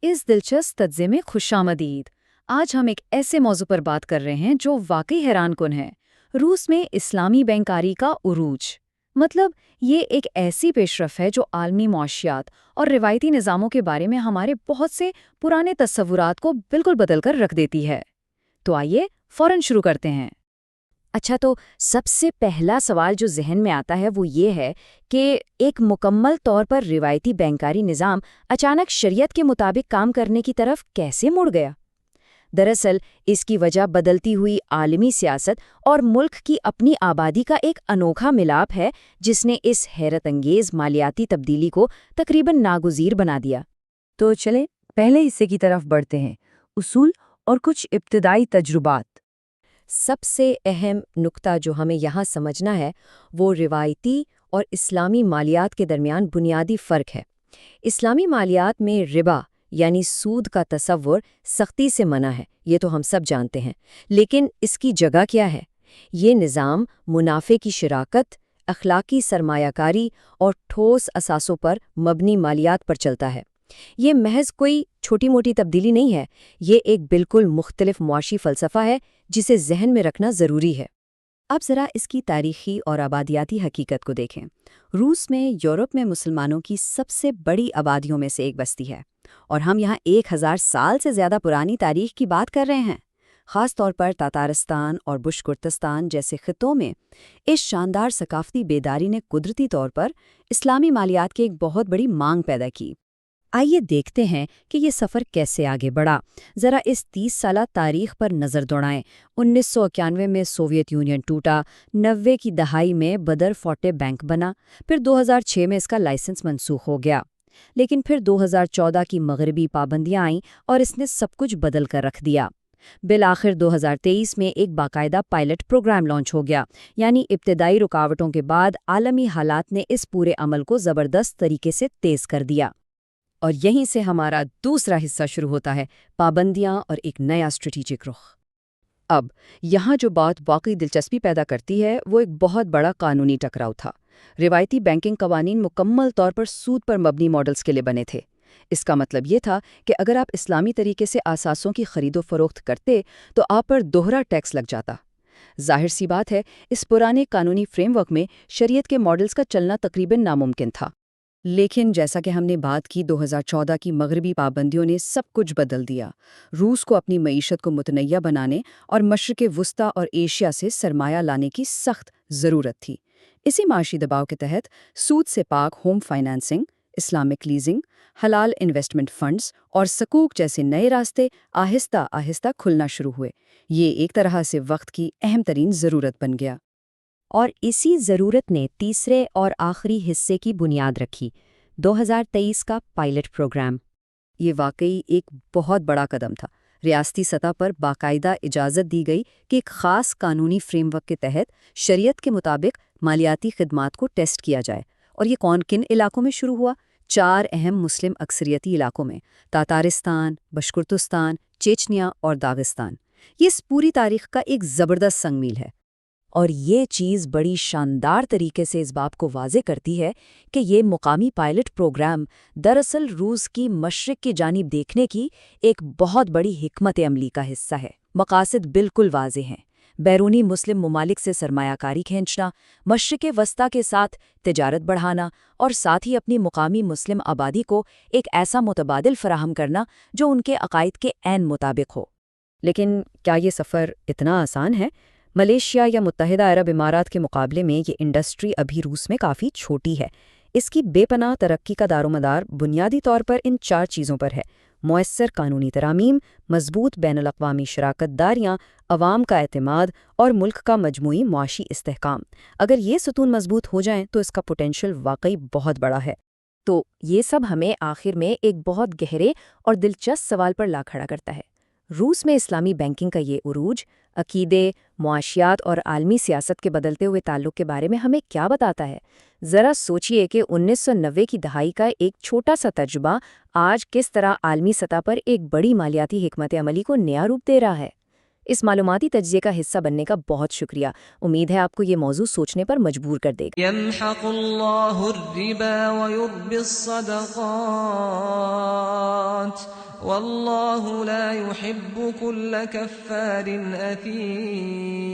اس دلچسپ تجزیے میں خوش آمدید۔ آج ہم ایک ایسے موضوع پر بات کر رہے ہیں جو واقعی حیران کن ہے۔ روس میں اسلامی بینکاری کا عروج۔ مطلب یہ ایک ایسی پیش رفت ہے جو عالمی معاشیات اور روایتی نظاموں کے بارے میں ہمارے بہت سے پرانے تصورات کو بالکل بدل کر رکھ دیتی ہے۔ تو آئیے فوراً شروع کرتے ہیں۔ اچھا، تو سب سے پہلا سوال جو ذہن میں آتا ہے وہ یہ ہے کہ ایک مکمل طور پر روایتی بینکاری نظام اچانک شریعت کے مطابق کام کرنے کی طرف کیسے مڑ گیا؟ دراصل اس کی وجہ بدلتی ہوئی عالمی سیاست اور ملک کی اپنی آبادی کا ایک انوکھا ملاپ ہے جس نے اس حیرت انگیز مالیاتی تبدیلی کو تقریباً ناگزیر بنا دیا۔ تو چلیں پہلے حصے کی طرف بڑھتے ہیں، اصول اور کچھ ابتدائی تجربات۔ سب سے اہم نقطہ جو ہمیں یہاں سمجھنا ہے وہ روایتی اور اسلامی مالیات کے درمیان بنیادی فرق ہے۔ اسلامی مالیات میں ربا یعنی سود کا تصور سختی سے منع ہے، یہ تو ہم سب جانتے ہیں، لیکن اس کی جگہ کیا ہے؟ یہ نظام منافع کی شراکت، اخلاقی سرمایہ کاری اور ٹھوس اثاثوں پر مبنی مالیات پر چلتا ہے۔ یہ محض کوئی چھوٹی موٹی تبدیلی نہیں ہے، یہ ایک بالکل مختلف معاشی فلسفہ ہے جسے ذہن میں رکھنا ضروری ہے۔ اب ذرا اس کی تاریخی اور آبادیاتی حقیقت کو دیکھیں۔ روس میں یورپ میں مسلمانوں کی سب سے بڑی آبادیوں میں سے ایک بستی ہے، اور ہم یہاں 1000 سال سے زیادہ پرانی تاریخ کی بات کر رہے ہیں۔ خاص طور پر تاتارستان اور بشکرتستان جیسے خطوں میں اس شاندار ثقافتی بیداری نے قدرتی طور پر اسلامی مالیات کی ایک بہت بڑی مانگ پیدا کی۔ آئیے دیکھتے ہیں کہ یہ سفر کیسے آگے بڑھا۔ ذرا اس 30 سالہ تاریخ پر نظر دوڑائیں۔ 1991 میں سوویت یونین ٹوٹا، 90 کی دہائی میں بدر فورٹے بینک بنا، پھر 2006 میں اس کا لائسنس منسوخ ہو گیا۔ لیکن پھر 2014 کی مغربی پابندیاں آئیں اور اس نے سب کچھ بدل کر رکھ دیا۔ بالآخر 2023 میں ایک باقاعدہ پائلٹ پروگرام لانچ ہو گیا، یعنی ابتدائی رکاوٹوں کے بعد عالمی حالات نے اس پورے عمل کو زبردست طریقے سے تیز کر دیا۔ اور یہیں سے ہمارا دوسرا حصہ شروع ہوتا ہے، پابندیاں اور ایک نیا اسٹریٹجک رخ۔ اب یہاں جو بات واقعی دلچسپی پیدا کرتی ہے وہ ایک بہت بڑا قانونی ٹکراؤ تھا۔ روایتی بینکنگ قوانین مکمل طور پر سود پر مبنی ماڈلز کے لیے بنے تھے۔ اس کا مطلب یہ تھا کہ اگر آپ اسلامی طریقے سے اثاثوں کی خرید و فروخت کرتے تو آپ پر دوہرا ٹیکس لگ جاتا۔ ظاہر سی بات ہے، اس پرانے قانونی فریم ورک میں شریعت کے ماڈلز کا چلنا تقریباً ناممکن تھا۔ لیکن جیسا کہ ہم نے بات کی، 2014 کی مغربی پابندیوں نے سب کچھ بدل دیا۔ روس کو اپنی معیشت کو متنوع بنانے اور مشرق وسطیٰ اور ایشیا سے سرمایہ لانے کی سخت ضرورت تھی۔ اسی معاشی دباؤ کے تحت سود سے پاک ہوم فائنانسنگ، اسلامک لیزنگ، حلال انویسٹمنٹ فنڈز اور سکوک جیسے نئے راستے آہستہ آہستہ کھلنا شروع ہوئے۔ یہ ایک طرح سے وقت کی اہم ترین ضرورت بن گیا۔ اور اسی ضرورت نے تیسرے اور آخری حصے کی بنیاد رکھی، 2023 کا پائلٹ پروگرام۔ یہ واقعی ایک بہت بڑا قدم تھا۔ ریاستی سطح پر باقاعدہ اجازت دی گئی کہ ایک خاص قانونی فریم ورک کے تحت شریعت کے مطابق مالیاتی خدمات کو ٹیسٹ کیا جائے۔ اور یہ کن علاقوں میں شروع ہوا؟ 4 اہم مسلم اکثریتی علاقوں میں: تاتارستان، بشکرتستان، چیچنیا اور داغستان۔ یہ اس پوری تاریخ کا ایک زبردست سنگ میل ہے۔ اور یہ چیز بڑی شاندار طریقے سے اس بات کو واضح کرتی ہے کہ یہ مقامی پائلٹ پروگرام دراصل روس کی مشرق کی جانب دیکھنے کی ایک بہت بڑی حکمت عملی کا حصہ ہے۔ مقاصد بالکل واضح ہیں: بیرونی مسلم ممالک سے سرمایہ کاری کھینچنا، مشرق وسطیٰ کے ساتھ تجارت بڑھانا، اور ساتھ ہی اپنی مقامی مسلم آبادی کو ایک ایسا متبادل فراہم کرنا جو ان کے عقائد کے عین مطابق ہو۔ لیکن کیا یہ سفر اتنا آسان ہے؟ ملیشیا یا متحدہ عرب امارات کے مقابلے میں یہ انڈسٹری ابھی روس میں کافی چھوٹی ہے۔ اس کی بے پناہ ترقی کا دارومدار بنیادی طور پر ان 4 چیزوں پر ہے: مؤثر قانونی ترامیم، مضبوط بین الاقوامی شراکت داریاں، عوام کا اعتماد اور ملک کا مجموعی معاشی استحکام۔ اگر یہ ستون مضبوط ہو جائیں تو اس کا پوٹینشل واقعی بہت بڑا ہے۔ تو یہ سب ہمیں آخر میں ایک بہت گہرے اور دلچسپ سوال پر لا کھڑا کرتا ہے۔ روس میں اسلامی بینکنگ کا یہ عروج عقیدے، معاشیات اور عالمی سیاست کے بدلتے ہوئے تعلق کے بارے میں ہمیں کیا بتاتا ہے؟ ذرا سوچئے کہ 1990 کی دہائی کا ایک چھوٹا سا تجربہ آج کس طرح عالمی سطح پر ایک بڑی مالیاتی حکمت عملی کو نیا روپ دے رہا ہے۔ اس معلوماتی تجزیے کا حصہ بننے کا بہت شکریہ. امید ہے آپ کو یہ موضوع سوچنے پر مجبور کر دے گا. يمحق الله الربا ويربي الصدقات والله لا يحب كل كفار أثيم.